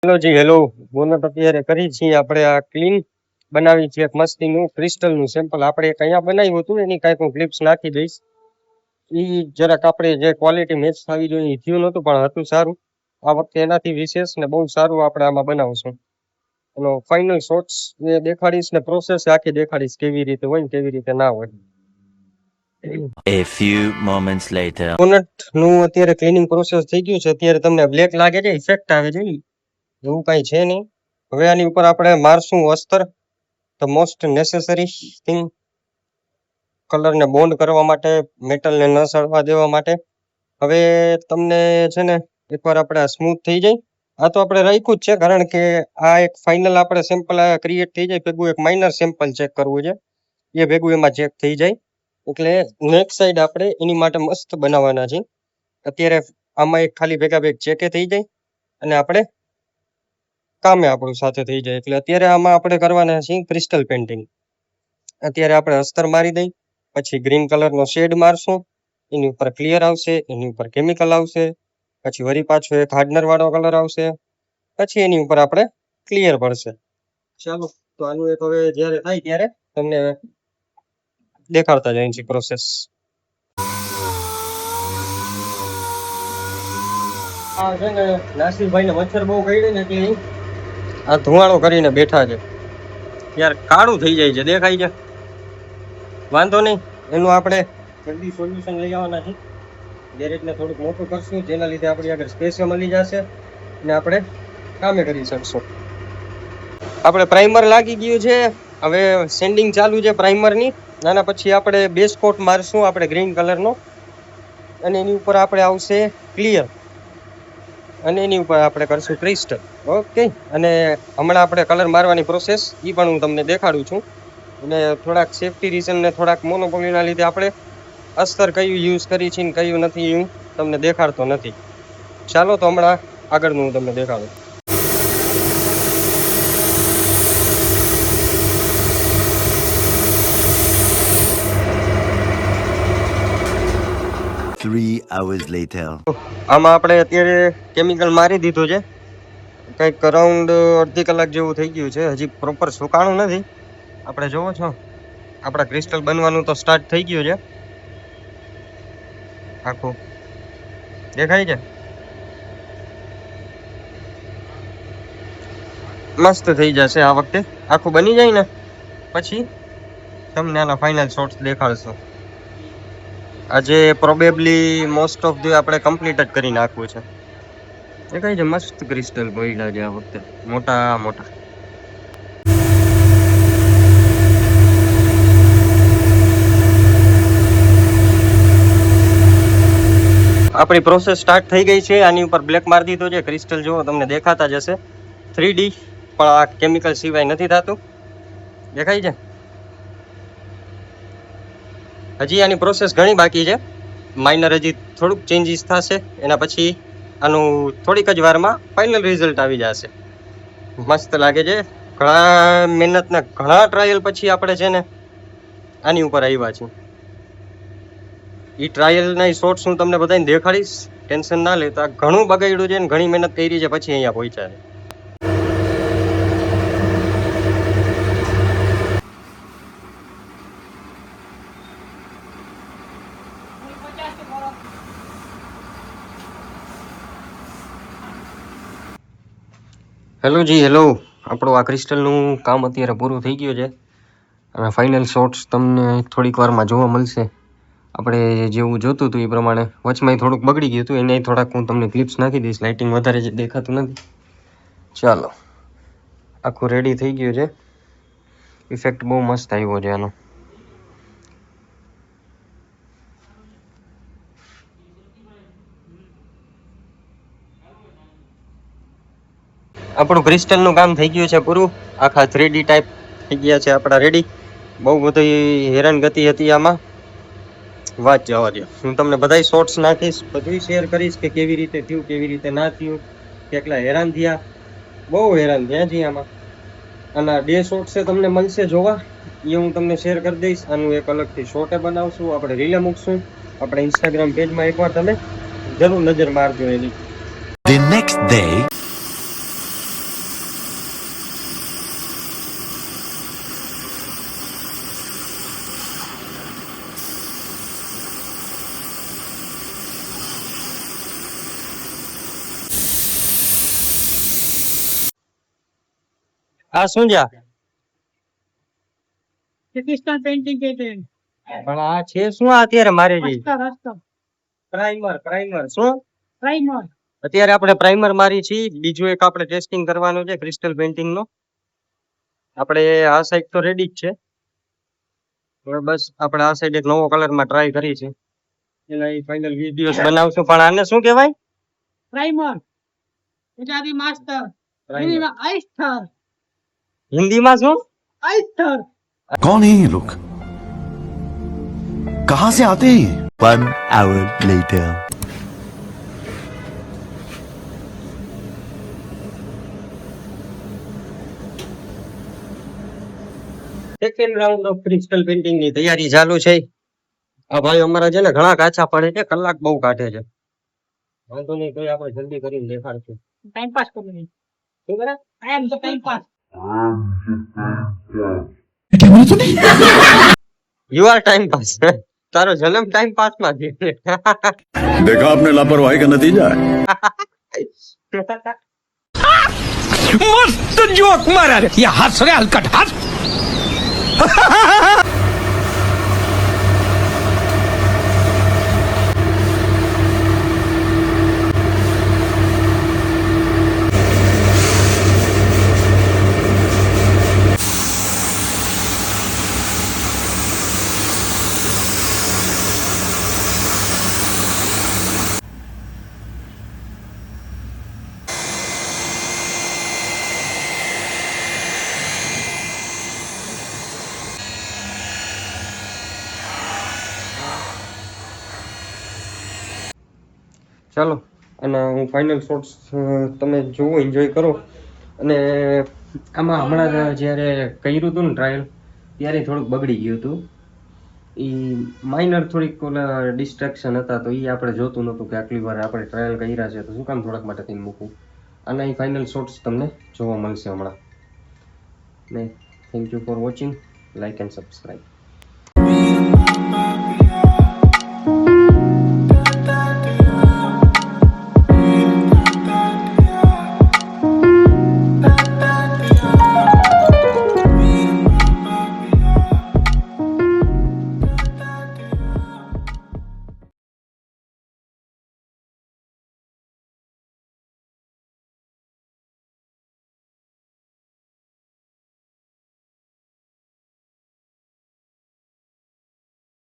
Hello જી hello. Bonnet અત્યારે કરી છીએ આપણે આ ક્લીન બનાવી છે એક મસ્તીનું ક્રિસ્ટલનું સેમ્પલ આપણે એક અહીંયા બનાવ્યું હતું એની કાંઈક હું ક્લિપ્સ નાખી દઈશ. ઈ જરાક આપણે જે ક્વોલિટી મેચ થવી જોઈએ એ થયું નહોતું પણ હતું સારું. આ વખતે એનાથી વિશેષ ને બહુ સારું આપણે આમાં બનાવશું. એનો ફાઇનલ શોટ્સ દેખાડીશ ને પ્રોસેસ આખી દેખાડીશ કેવી રીતે હોય ને કેવી રીતે ના હોય. A few moments later. Bonnet નું અત્યારે ક્લીનિંગ પ્રોસેસ થઈ ગયું છે. અત્યારે તમને બ્લેક લાગે છે, ઇફેક્ટ આવે છે, એવું કઈ છે નહીં. હવે આની ઉપર આપણે મારશું અસ્તર, ધ મોસ્ટ નેસેસરી થિંગ, કલરને બોન્ડ કરવા માટે, મેટલને ન સળવા દેવા માટે. હવે તમને છે ને એકવાર આપણે સ્મૂથ થઈ જાય, આ તો આપણે રાખ્યું જ છે કારણ કે આ એક ફાઇનલ આપણે સેમ્પલ ક્રિએટ થઈ જાય ભેગું એક માઇનર સેમ્પલ ચેક કરવું છે, એ ભેગું એમાં ચેક થઈ જાય. એટલે નેક્સ્ટ સાઈડ આપણે એની માટે મસ્ત બનાવવાના છે. અત્યારે આમાં એક ખાલી ભેગા ભેગ ચેકે થઈ જાય અને આપણે કામે આપણું સાથે થઈ જાય. એટલે અત્યારે આમાં આપણે કરવાના છે ક્રિસ્ટલ પેઇન્ટિંગ. અત્યારે આપણે અસ્તર મારી દઈ, પછી ગ્રીન કલરનો શેડ મારશું, એની ઉપર ક્લિયર આવશે, એની ઉપર કેમિકલ આવશે, પછી વળી પાછો એક હાર્ડનર વાળો કલર આવશે, પછી એની ઉપર આપણે ક્લિયર પડશે. ચાલો તો આનું એક હવે જ્યારે થાય ત્યારે તમને દેખાડતા જાય છે પ્રોસેસ. આ છે ને નાસિરભાઈને મચ્છર બહુ કરડે ને એટલે આ ધુવાળો કરીને બેઠા છે. યાર કાળું થઈ જાય છે, દેખાય છે. વાંધો નહીં, એનું આપણે જલ્દી સોલ્યુશન લઈ આવવાના છે. ગેરેજને થોડુંક મોટું કરશું જેના લીધે આપણી આગળ સ્પેસ મળી જશે અને આપણે કામે કરી શકશું. આપણે પ્રાઇમર લાગી ગયું છે, હવે સેન્ડિંગ ચાલુ છે પ્રાઇમરની. આના પછી આપણે બેઝ કોટ મારશું આપણે ગ્રીન કલરનો, અને એની ઉપર આપણે આવશે ક્લિયર, અને એની ઉપર આપણે કરશું ક્રિસ્ટલ. ઓકે, અને હમણાં આપણે કલર મારવાની પ્રોસેસ એ પણ હું તમને દેખાડું છું. અને થોડાક સેફટી રીઝન ને થોડાક મોનોપોલીના લીધે આપણે અસ્તર કયું યુઝ કરી છે ને કયું નથી હું તમને દેખાડતો નથી. ચાલો તો હમણાં આગળનું હું તમને દેખાડું. hours later. આમાં આપણે અત્યારે કેમિકલ મારી દીધું છે, કંઈક અરાઉન્ડ અડધી કલાક જેવું થઈ ગયું છે. હજી પ્રોપર સુકાણું નથી. આપણે જોવો છો આપણા ક્રિસ્ટલ બનવાનું તો સ્ટાર્ટ થઈ ગયું છે. આખું દેખાય છે, મસ્ત થઈ જશે આ વખતે. આખું બની જાય ને પછી તમને આના ફાઇનલ શોટ્સ દેખાડશું. આજે પ્રોબેબલી મોસ્ટ ઓફ ધી આપણે કમ્પ્લીટ જ કરી નાખવું છે. દેખાય છે મસ્ત ક્રિસ્ટલ પડ્યા છે આ વખતે, મોટા મોટા. આપણી પ્રોસેસ સ્ટાર્ટ થઈ ગઈ છે. આની ઉપર બ્લેક મારી દીધો છે. ક્રિસ્ટલ જુઓ તમને દેખાતા જ હશે. 3D પણ આ કેમિકલ સિવાય નથી થતું. દેખાય છે. હજી આની પ્રોસેસ ઘણી બાકી છે, માઇનર હજી થોડુંક ચેન્જીસ થશે. એના પછી આનું થોડીક જ વારમાં ફાઇનલ રિઝલ્ટ આવી જશે. મસ્ત લાગે છે. ઘણા મહેનતના ઘણા ટ્રાયલ પછી આપણે છે ને આની ઉપર આવ્યા છીએ. એ ટ્રાયલના શોર્ટ્સ હું તમને બધાને દેખાડીશ, ટેન્શન ના લેતા. ઘણું બગાડ્યું છે ને ઘણી મહેનત કરી છે પછી અહીંયા પહોંચ્યા છે. હેલો જી હેલો. આપણું આ ક્રિસ્ટલનું કામ અત્યારે પૂરું થઈ ગયું છે અને ફાઇનલ શોટ્સ તમને થોડીક વારમાં જોવા મળશે. આપણે જેવું જોતું હતું એ પ્રમાણે વચમાં થોડુંક બગડી ગયું હતું, એને થોડાક હું તમને ક્લિપ્સ નાખી દઈશ. લાઇટિંગ વધારે દેખાતું નથી. ચાલો, આખું રેડી થઈ ગયું છે. ઇફેક્ટ બહુ મસ્ત આવ્યો છે આનો. આપણું ક્રિસ્ટલનું કામ થઈ ગયું છે પૂરું. આખા 3D ટાઈપ થઈ ગયા છે આપણા રેડી. બહુ બધી હેરાનગતિ હતી આમાં, વાત જવા દો. હું તમને બધાય શોર્ટ્સ નાખીશ, બધું શેર કરીશ કે કેવી રીતે થયું, કેવી રીતે ના થયું, કેટલા હેરાન થયા. બહુ હેરાન થયા છીએ આમાં. આના 2 શોર્ટ્સ તમને મળશે જોવા, એ હું તમને શેર કરી દઈશ. આનું એક અલગથી શોર્ટે બનાવશું, આપણે રીલે મૂકશું. આપણે ઇન્સ્ટાગ્રામ પેજમાં એકવાર તમે જરૂર નજર મારજો એની. The next day. આ શું છે ક્રિસ્ટલ પેઇન્ટિંગ કે છે પણ આ છે શું આ અત્યારે મારે જે અસ્તર પ્રાઇમર શું પ્રાઇમર અત્યારે આપણે પ્રાઇમર મારી છીએ બીજું એક આપણે ટેસ્ટિંગ કરવાનું છે ક્રિસ્ટલ પેઇન્ટિંગ નો આપણે આ સાઈડ તો રેડી જ છે હવે બસ આપણે આ સાઈડ એક નવો કલર માં ટ્રાય કરી છે એના ફાઇનલ વિડીયોસ બનાવશું પણ આને શું કહેવાય પ્રાઇમર ગુજરાતી માસ્ટર Primer. હિન્દીમાં આઈસ્ટર હિન્દીમાં શું આઈસ્ટર कौन है ये लोग कहां से आते हैं ये? 1 hour later. Second round of crystal painting ની તૈયારી ચાલુ છે આ ભાઈ અમારા છે ને ઘણા કાચા પડે છે કલાક બહુ કાઢે છે વાંધો નહીં તો આપણે જલ્દી કરીને દેખાડશું ટાઈમ પાસ કરી લે શું કરે I am the time pass you are time pass તારો જન્મ ટાઈમ પાસ માં છે देखा आपने लापरवाही का नतीजा है मस्त जोक मारा रे ये हंस रे हलकट हंस ચાલો અને હું ફાઇનલ શોટ્સ તમે જોવો એન્જોય કરો અને આમાં હમણાં જ્યારે કર્યું હતું ને ટ્રાયલ ત્યારે થોડુંક બગડી ગયું હતું એ માઇનર થોડીક ઓલા ડિસ્ટ્રેક્શન હતા તો એ આપણે જોતું નહોતું કે આટલી વાર આપણે ટ્રાયલ કર્યા છે તો શું કામ થોડાક માટે થઈને મૂકવું આના એ ફાઇનલ શોટ્સ તમને જોવા મળશે હમણાં ને thank you for watching like and subscribe